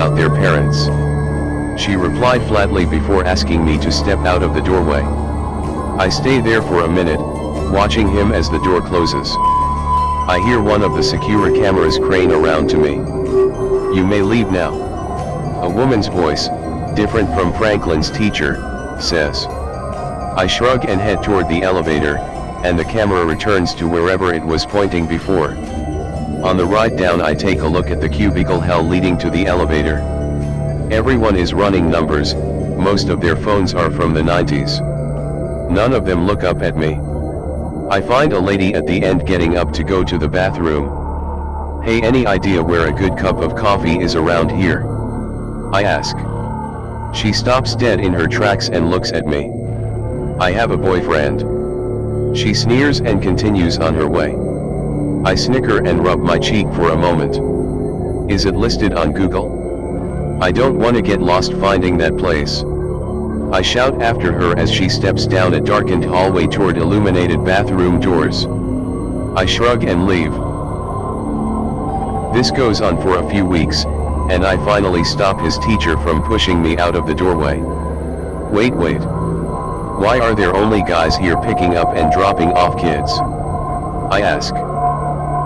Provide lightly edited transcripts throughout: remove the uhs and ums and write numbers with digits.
about their parents. She replied flatly before asking me to step out of the doorway. I stay there for a minute, watching him as the door closes. I hear one of the secure cameras crane around to me. "You may leave now." A woman's voice, different from Franklin's teacher, says. I shrug and head toward the elevator, and the camera returns to wherever it was pointing before. On the ride down I take a look at the cubicle hell leading to the elevator. Everyone is running numbers, most of their phones are from the 90s. None of them look up at me. I find a lady at the end getting up to go to the bathroom. "Hey, any idea where a good cup of coffee is around here?" I ask. She stops dead in her tracks and looks at me. "I have a boyfriend." She sneers and continues on her way. I snicker and rub my cheek for a moment. "Is it listed on Google?" I don't want to get lost finding that place. I shout after her as she steps down a darkened hallway toward illuminated bathroom doors. I shrug and leave. This goes on for a few weeks, and I finally stop his teacher from pushing me out of the doorway. Wait. Why are there only guys here picking up and dropping off kids?" I ask.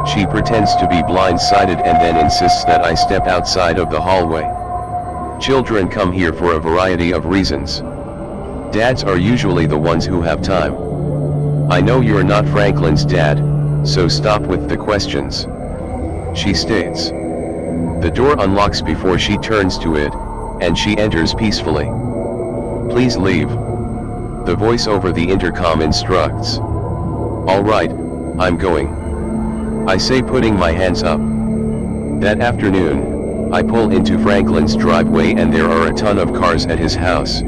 She pretends to be blindsided and then insists that I step outside of the hallway. "Children come here for a variety of reasons. Dads are usually the ones who have time. I know you're not Franklin's dad, so stop with the questions," she states. The door unlocks before she turns to it, and she enters peacefully. "Please leave," the voice over the intercom instructs. "All right, I'm going," I say, putting my hands up. That afternoon, I pull into Franklin's driveway and there are a ton of cars at his house.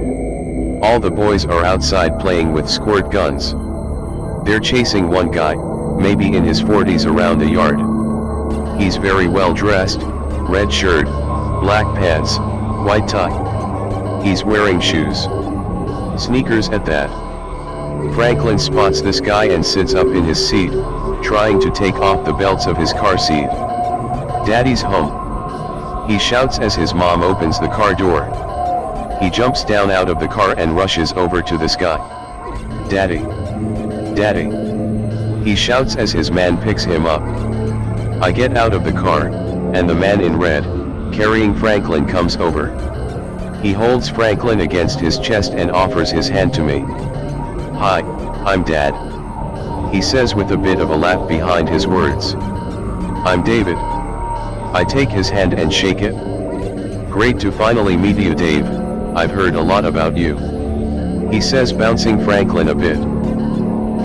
All the boys are outside playing with squirt guns. They're chasing one guy, maybe in his 40s, around the yard. He's very well dressed, red shirt, black pants, white tie. He's wearing shoes. Sneakers at that. Franklin spots this guy and sits up in his seat, trying to take off the belts of his car seat. "Daddy's home," he shouts as his mom opens the car door. He jumps down out of the car and rushes over to this guy. "Daddy! Daddy!" he shouts as his man picks him up. I get out of the car, and the man in red, carrying Franklin, comes over. He holds Franklin against his chest and offers his hand to me. "Hi, I'm Dad," he says with a bit of a laugh behind his words. "I'm David." I take his hand and shake it. "Great to finally meet you, Dave. I've heard a lot about you," he says, bouncing Franklin a bit.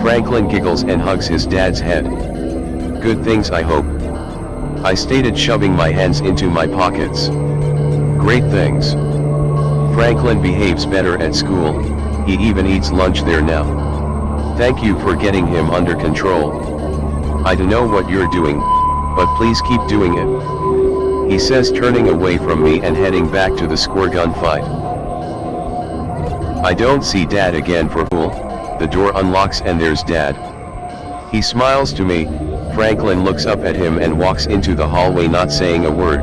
Franklin giggles and hugs his dad's head. "Good things, I hope," I stated, shoving my hands into my pockets. "Great things. Franklin behaves better at school, he even eats lunch there now. Thank you for getting him under control. I don't know what you're doing, but please keep doing it," he says, turning away from me and heading back to the squirt gun fight. I don't see Dad again for a while. The door unlocks and there's Dad. He smiles to me. Franklin looks up at him and walks into the hallway, not saying a word.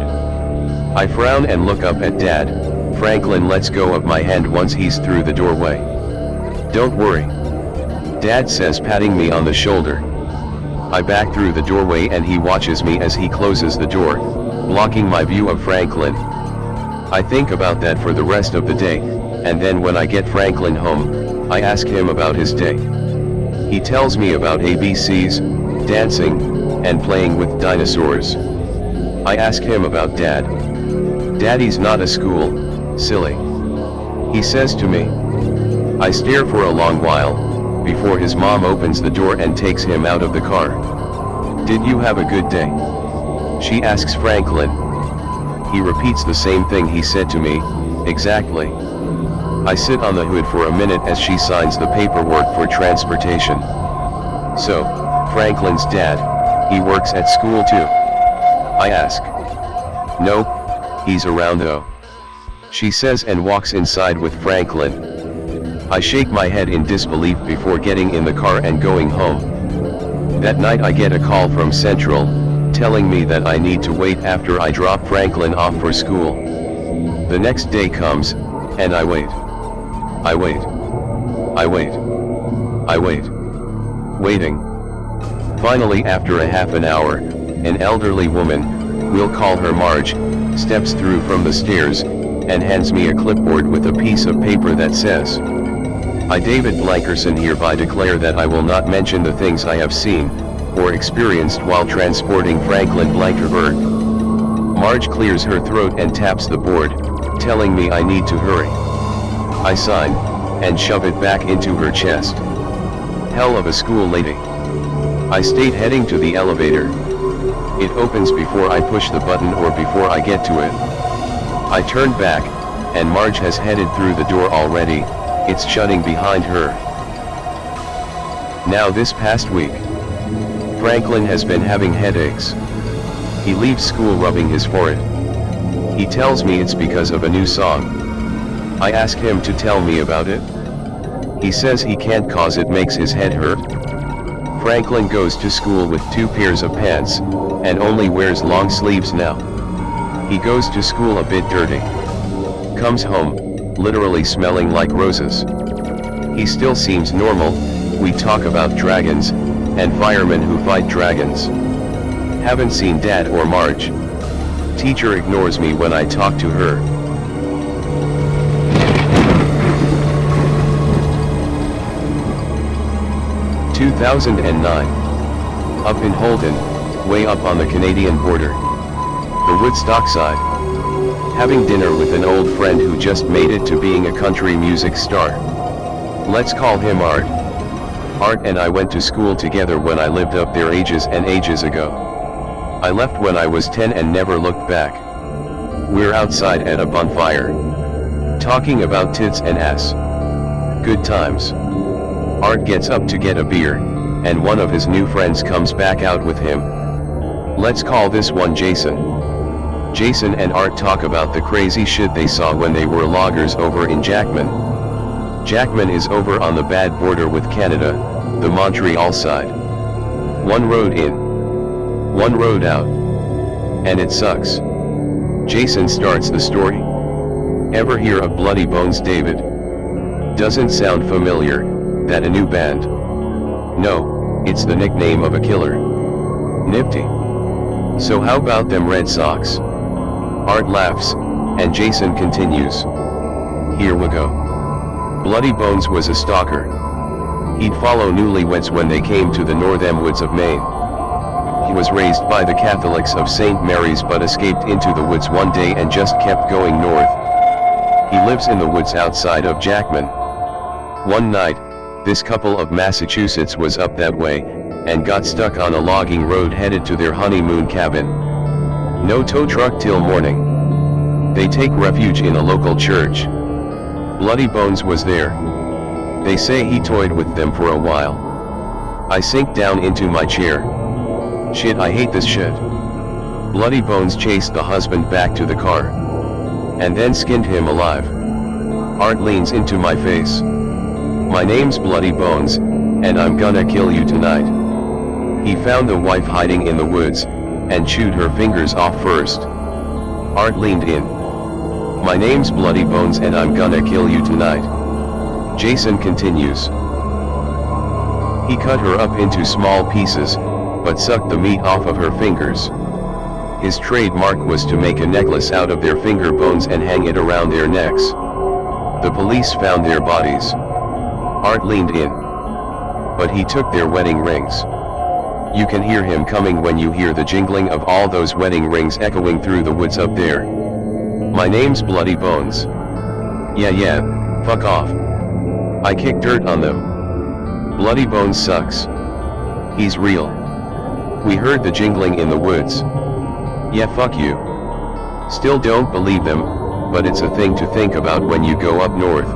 I frown and look up at Dad. Franklin lets go of my hand once he's through the doorway. "Don't worry," Dad says, patting me on the shoulder. I back through the doorway and he watches me as he closes the door, blocking my view of Franklin. I think about that for the rest of the day, and then when I get Franklin home, I ask him about his day. He tells me about ABCs, dancing, and playing with dinosaurs. I ask him about Dad. "Daddy's not a school, silly," he says to me. I stare for a long while, before his mom opens the door and takes him out of the car. "Did you have a good day?" she asks Franklin. He repeats the same thing he said to me, exactly. I sit on the hood for a minute as she signs the paperwork for transportation. "So, Franklin's dad, he works at school too?" I ask. "Nope, he's around though," she says and walks inside with Franklin. I shake my head in disbelief before getting in the car and going home. That night I get a call from Central, telling me that I need to wait after I drop Franklin off for school. The next day comes, and I wait. I wait. I wait. I wait. Waiting. Finally, after a half an hour, an elderly woman, we'll call her Marge, steps through from the stairs, and hands me a clipboard with a piece of paper that says, "I, David Blankerson, hereby declare that I will not mention the things I have seen, or experienced while transporting Franklin Blankerberg." Marge clears her throat and taps the board, telling me I need to hurry. I sign, and shove it back into her chest. Hell of a school lady. I stayed heading to the elevator. It opens before I push the button or before I get to it. I turn back, and Marge has headed through the door already. It's shutting behind her. Now this past week, Franklin has been having headaches. He leaves school rubbing his forehead. He tells me it's because of a new song. I ask him to tell me about it. He says he can't cause it makes his head hurt. Franklin goes to school with 2 pairs of pants, and only wears long sleeves now. He goes to school a bit dirty. Comes home, literally smelling like roses. He still seems normal. We talk about dragons, and firemen who fight dragons. Haven't seen Dad or Marge. Teacher ignores me when I talk to her. (2009). Up in Holden, way up on the Canadian border. The Woodstock side. Having dinner with an old friend who just made it to being a country music star. Let's call him Art. Art and I went to school together when I lived up there ages and ages ago. I left when I was 10 and never looked back. We're outside at a bonfire, talking about tits and ass. Good times. Art gets up to get a beer, and one of his new friends comes back out with him. Let's call this one Jason. Jason and Art talk about the crazy shit they saw when they were loggers over in Jackman. Jackman is over on the bad border with Canada, the Montreal side. One road in, one road out. And it sucks. Jason starts the story. Ever hear of Bloody Bones, David? Doesn't sound familiar. That a new band? No, it's the nickname of a killer. Nifty. So how about them Red Sox? Art laughs, and Jason continues. Here we go. Bloody Bones was a stalker. He'd follow newlyweds when they came to the northern woods of Maine. He was raised by the Catholics of St. Mary's but escaped into the woods one day and just kept going north. He lives in the woods outside of Jackman. One night, this couple of Massachusetts was up that way, and got stuck on a logging road headed to their honeymoon cabin. No tow truck till morning. They take refuge in a local church. Bloody Bones was there. They say he toyed with them for a while. I sink down into my chair. Shit, I hate this shit. Bloody Bones chased the husband back to the car, and then skinned him alive. Art leans into my face. My name's Bloody Bones, and I'm gonna kill you tonight. He found the wife hiding in the woods, and chewed her fingers off first. Art leaned in. My name's Bloody Bones and I'm gonna kill you tonight. Jason continues. He cut her up into small pieces, but sucked the meat off of her fingers. His trademark was to make a necklace out of their finger bones and hang it around their necks. The police found their bodies. Art leaned in. But he took their wedding rings. You can hear him coming when you hear the jingling of all those wedding rings echoing through the woods up there. My name's Bloody Bones. Yeah, fuck off. I kick dirt on them. Bloody Bones sucks. He's real. We heard the jingling in the woods. Yeah, fuck you. Still don't believe them, but it's a thing to think about when you go up north.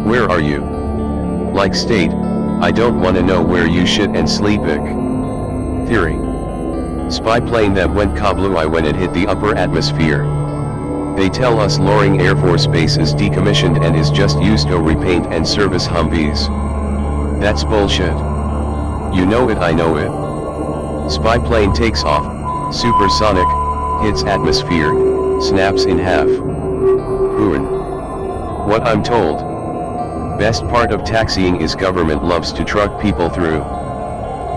Where are you? Like state, I don't wanna know where you shit and sleep ick. Theory. Spy plane that went kablooey when it hit the upper atmosphere. They tell us Loring Air Force Base is decommissioned and is just used to repaint and service Humvees. That's bullshit. You know it, I know it. Spy plane takes off, supersonic, hits atmosphere, snaps in half. Ruin. What I'm told. Best part of taxiing is government loves to truck people through.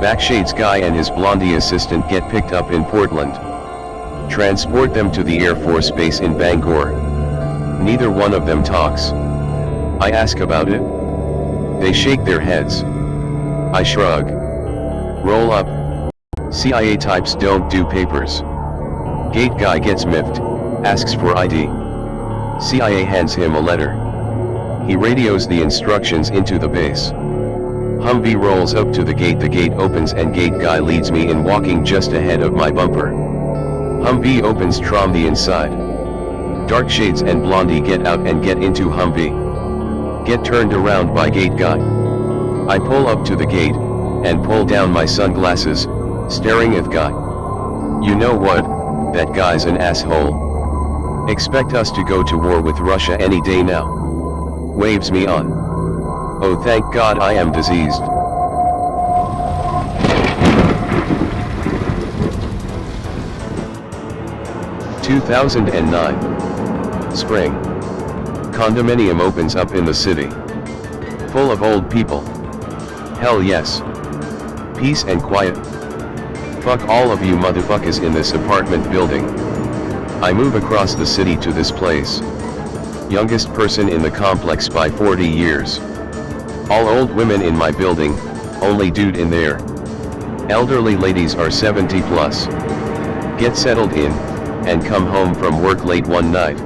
Backshades guy and his blondie assistant get picked up in Portland. Transport them to the Air Force Base in Bangor. Neither one of them talks. I ask about it. They shake their heads. I shrug. Roll up. CIA types don't do papers. Gate guy gets miffed, asks for ID. CIA hands him a letter. He radios the instructions into the base. Humvee rolls up to the gate opens and gate guy leads me in, walking just ahead of my bumper. Humvee opens from the inside. Dark shades and blondie get out and get into Humvee. Get turned around by gate guy. I pull up to the gate, and pull down my sunglasses, staring at guy. You know what, that guy's an asshole. Expect us to go to war with Russia any day now. Waves me on. Oh, thank God I am diseased. (2009) Spring. Condominium opens up in the city. Full of old people. Hell yes. Peace and quiet. Fuck all of you motherfuckers in this apartment building. I move across the city to this place. Youngest person in the complex by 40 years. All old women in my building, only dude in there. Elderly ladies are 70 plus. Get settled in, and come home from work late one night.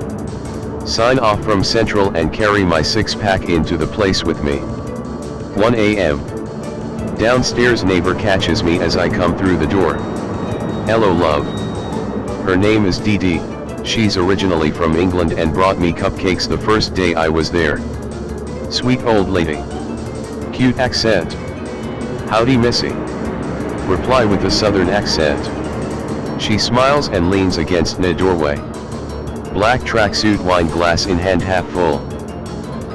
Sign off from Central and carry my 6-pack into the place with me. 1 a.m. Downstairs neighbor catches me as I come through the door. Hello love. Her name is Dee Dee, she's originally from England and brought me cupcakes the first day I was there. Sweet old lady. Cute accent. Howdy missy. Reply with a southern accent. She smiles and leans against the doorway. Black tracksuit, wine glass in hand half full.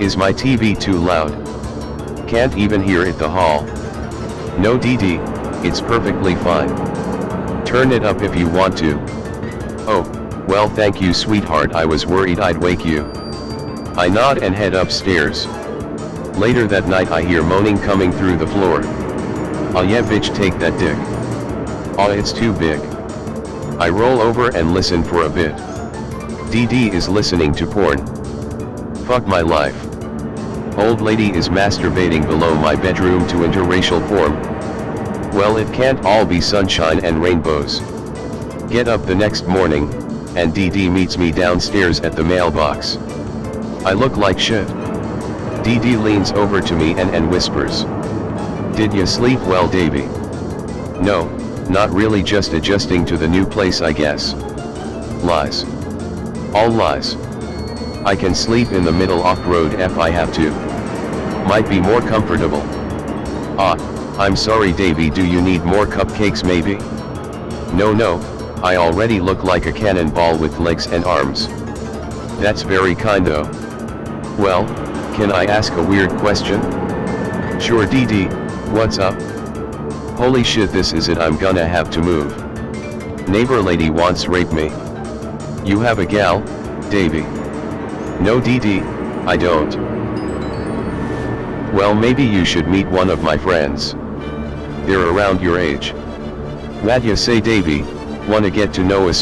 Is my TV too loud? Can't even hear it the hall. No Dee Dee, it's perfectly fine. Turn it up if you want to. Oh, well thank you sweetheart, I was worried I'd wake you. I nod and head upstairs. Later that night I hear moaning coming through the floor. Oh yeah bitch, take that dick. Oh it's too big. I roll over and listen for a bit. Dee Dee is listening to porn. Fuck my life. Old lady is masturbating below my bedroom to interracial porn. Well, it can't all be sunshine and rainbows. Get up the next morning, and Dee Dee meets me downstairs at the mailbox. I look like shit. Dee Dee leans over to me and whispers. Did you sleep well, Davy? No, not really, just adjusting to the new place I guess. Lies. All lies. I can sleep in the middle off-road if I have to. Might be more comfortable. Ah, I'm sorry Davy, do you need more cupcakes maybe? No, I already look like a cannonball with legs and arms. That's very kind though. Well, can I ask a weird question? Sure Dee Dee, what's up? Holy shit, this is it, I'm gonna have to move. Neighbor lady wants rape me. You have a gal, Davy? No Dee Dee, I don't. Well maybe you should meet one of my friends. They're around your age. What ya say Davy, wanna get to know us?